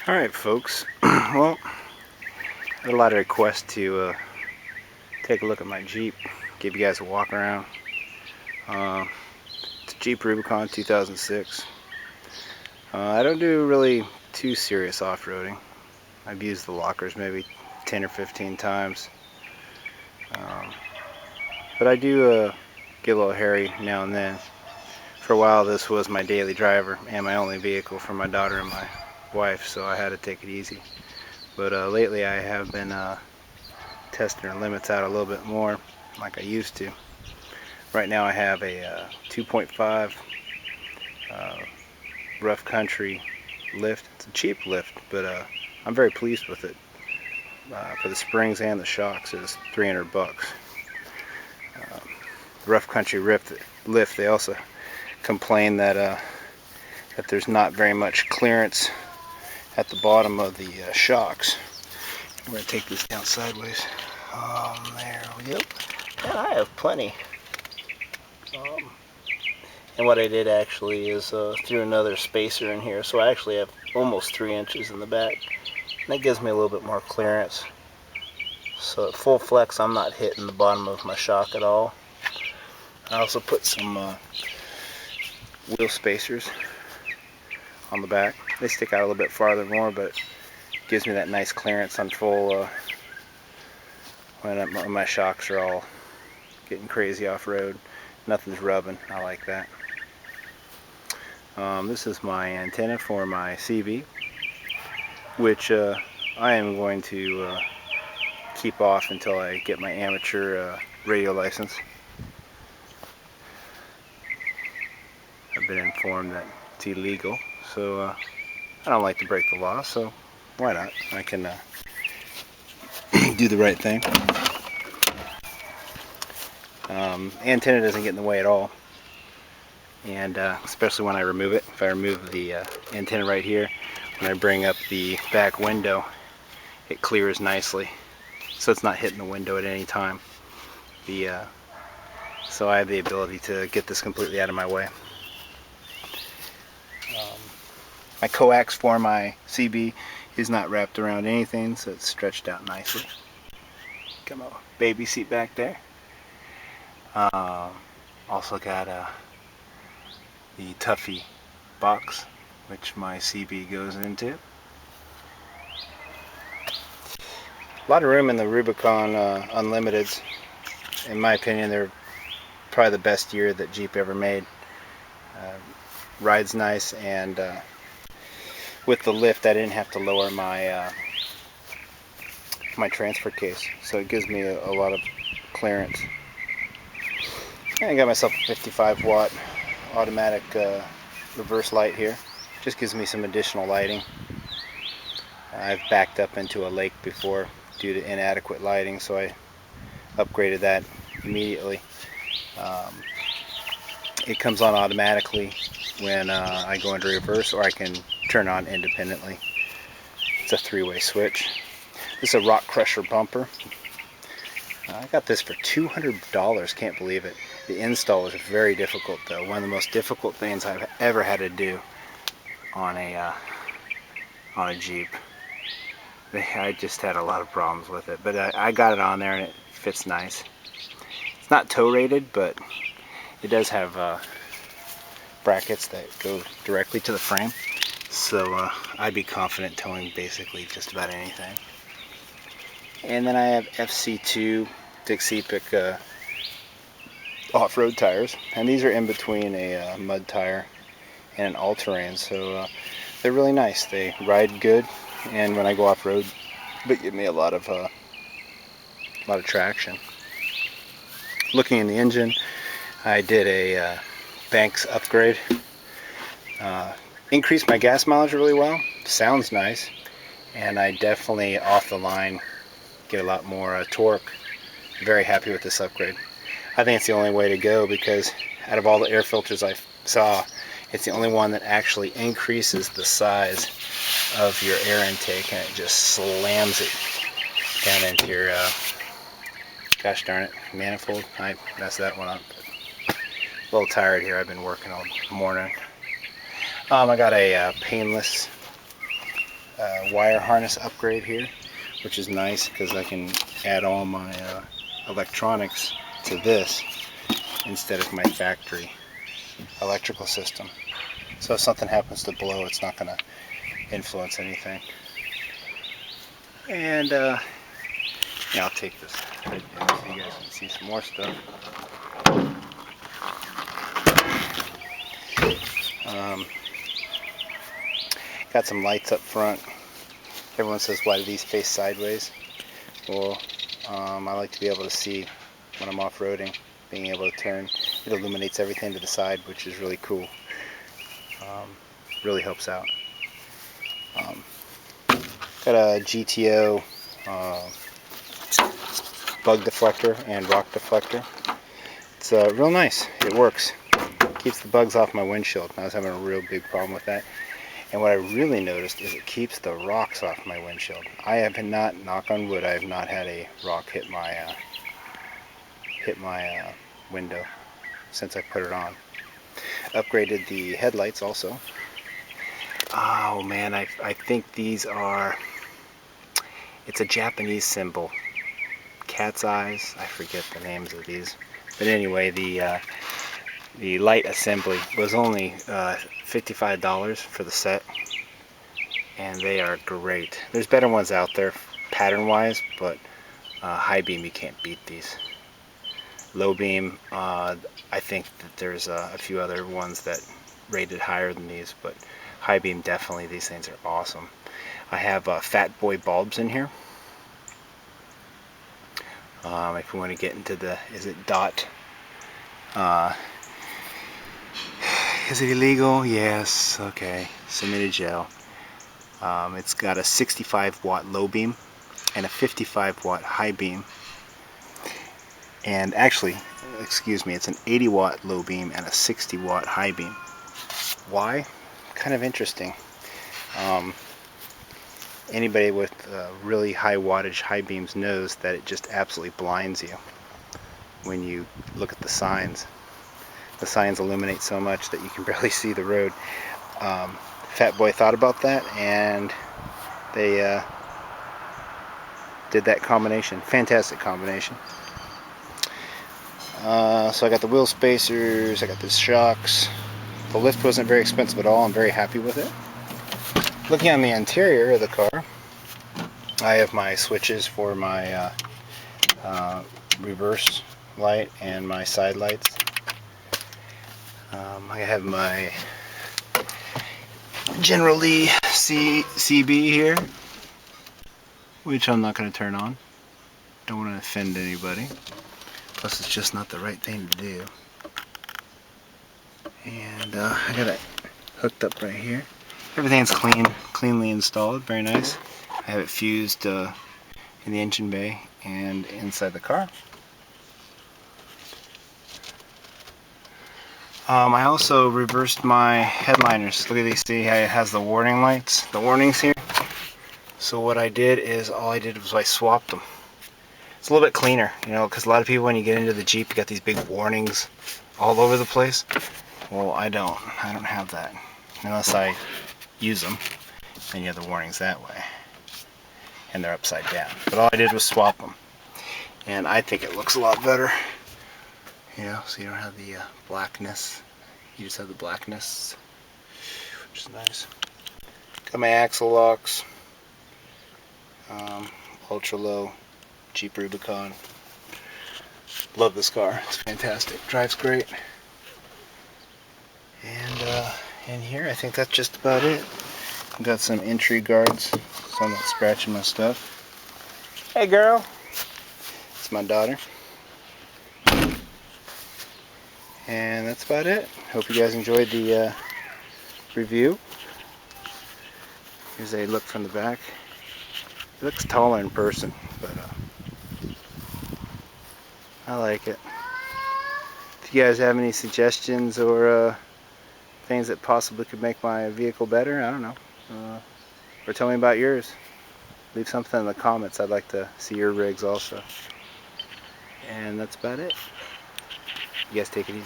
Alright folks, well, I had a lot of requests to take a look at my Jeep, give you guys a walk around. It's a Jeep Rubicon 2006. I don't do really too serious off-roading. I've used the lockers maybe 10 or 15 times. But I do get a little hairy now and then. For a while this was my daily driver and my only vehicle for my daughter and my wife, so I had to take it easy. But lately I have been testing our limits out a little bit more like I used to. Right now I have a 2.5 rough country lift. It's a cheap lift, but I'm very pleased with it. For the springs and the shocks, it was $300. Rough country lift, they also complain that that there's not very much clearance at the bottom of the shocks. I'm going to take this down sideways. There we go. And I have plenty. And what I did actually is threw another spacer in here, so I actually have almost 3 inches in the back. And that gives me a little bit more clearance. So at full flex, I'm not hitting the bottom of my shock at all. I also put some wheel spacers on the back. They stick out a little bit farther more, but it gives me that nice clearance on full when my shocks are all getting crazy off-road. Nothing's rubbing. I like that. This is my antenna for my CB, which I am going to keep off until I get my amateur radio license. I've been informed that it's illegal, so I don't like to break the law, so why not? I can do the right thing. Antenna doesn't get in the way at all, and especially when I remove it. If I remove the antenna right here, when I bring up the back window, it clears nicely, so it's not hitting the window at any time. So I have the ability to get this completely out of my way. My coax for my CB is not wrapped around anything, so it's stretched out nicely. Got my baby seat back there. Also got the Tuffy box, which my CB goes into. A lot of room in the Rubicon Unlimiteds. In my opinion, they're probably the best gear that Jeep ever made. Rides nice, and with the lift I didn't have to lower my my transfer case, so it gives me a lot of clearance. And I got myself a 55 watt automatic reverse light here. Just gives me some additional lighting. I've backed up into a lake before due to inadequate lighting, so I upgraded that immediately. It comes on automatically when I go into reverse, or I can turn on independently. It's a 3-way switch. This is a Rock Crusher bumper. I got this for $200, can't believe it. The install was very difficult though. One of the most difficult things I've ever had to do on a Jeep. I just had a lot of problems with it, but I got it on there and it fits nice. It's not tow rated, but it does have brackets that go directly to the frame, so I'd be confident towing basically just about anything. And then I have FC2 Dixie Pick off-road tires, and these are in between a mud tire and an all-terrain, so they're really nice. They ride good, and when I go off-road, they give me a lot of traction. Looking in the engine, I did a Banks upgrade. Increased my gas mileage really well. Sounds nice, and I definitely off the line get a lot more torque. Very happy with this upgrade. I think it's the only way to go, because out of all the air filters I saw, it's the only one that actually increases the size of your air intake, and it just slams it down into your gosh darn it, manifold. I messed that one up. A little tired here. I've been working all morning. I got a painless wire harness upgrade here, which is nice because I can add all my electronics to this instead of my factory electrical system. So if something happens to blow, it's not going to influence anything. And yeah, I'll take this right there so you guys can see some more stuff. Got some lights up front. Everyone says, why do these face sideways? Well, I like to be able to see when I'm off-roading, being able to turn. It illuminates everything to the side, which is really cool. Really helps out. Got a GTO bug deflector and rock deflector. It's real nice. It works. Keeps the bugs off my windshield. I was having a real big problem with that. And what I really noticed is it keeps the rocks off my windshield. I have not, knock on wood, I have not had a rock hit my window since I put it on. Upgraded the headlights also. Oh man, I think these are, it's a Japanese symbol. Cat's eyes, I forget the names of these. But anyway, the light assembly was only $55 for the set, and they are great. There's better ones out there pattern wise, but high beam, you can't beat these. Low beam, I think that there's a few other ones that rated higher than these, but high beam, definitely these things are awesome. I have Fat Boy bulbs in here. If you want to get into the, is it dot? Is it illegal? Yes. Okay. Cemented gel. It's got a 65 watt low beam and a 55 watt high beam. And actually, excuse me, it's an 80 watt low beam and a 60 watt high beam. Why? Kind of interesting. Anybody with really high wattage high beams knows that it just absolutely blinds you when you look at the signs. The signs illuminate so much that you can barely see the road. Fat Boy thought about that, and they did that combination. Fantastic combination. So I got the wheel spacers, I got the shocks. The lift wasn't very expensive at all. I'm very happy with it. Looking on the interior of the car, I have my switches for my reverse light and my side lights. I have my General Lee CB here, which I'm not going to turn on. Don't want to offend anybody. Plus, it's just not the right thing to do. And I got it hooked up right here. Everything's cleanly installed. Very nice. I have it fused in the engine bay and inside the car. I also reversed my headliners. Look at these, see how it has the warning lights, the warnings here. So what I did is, all I did was I swapped them. It's a little bit cleaner, you know, because a lot of people when you get into the Jeep, you got these big warnings all over the place. Well, I don't have that, unless I use them, and you have the warnings that way. And they're upside down. But all I did was swap them. And I think it looks a lot better. You know, so you don't have the blackness. You just have the blackness, which is nice. Got my axle locks. Ultra low Jeep Rubicon. Love this car. It's fantastic. Drives great. And in here, I think that's just about it. I've got some entry guards, so I'm not scratching my stuff. Hey girl! It's my daughter. And that's about it. Hope you guys enjoyed the review. Here's a look from the back. It looks taller in person, but I like it. If you guys have any suggestions or things that possibly could make my vehicle better, I don't know. Or tell me about yours. Leave something in the comments. I'd like to see your rigs also. And that's about it. You guys take it easy.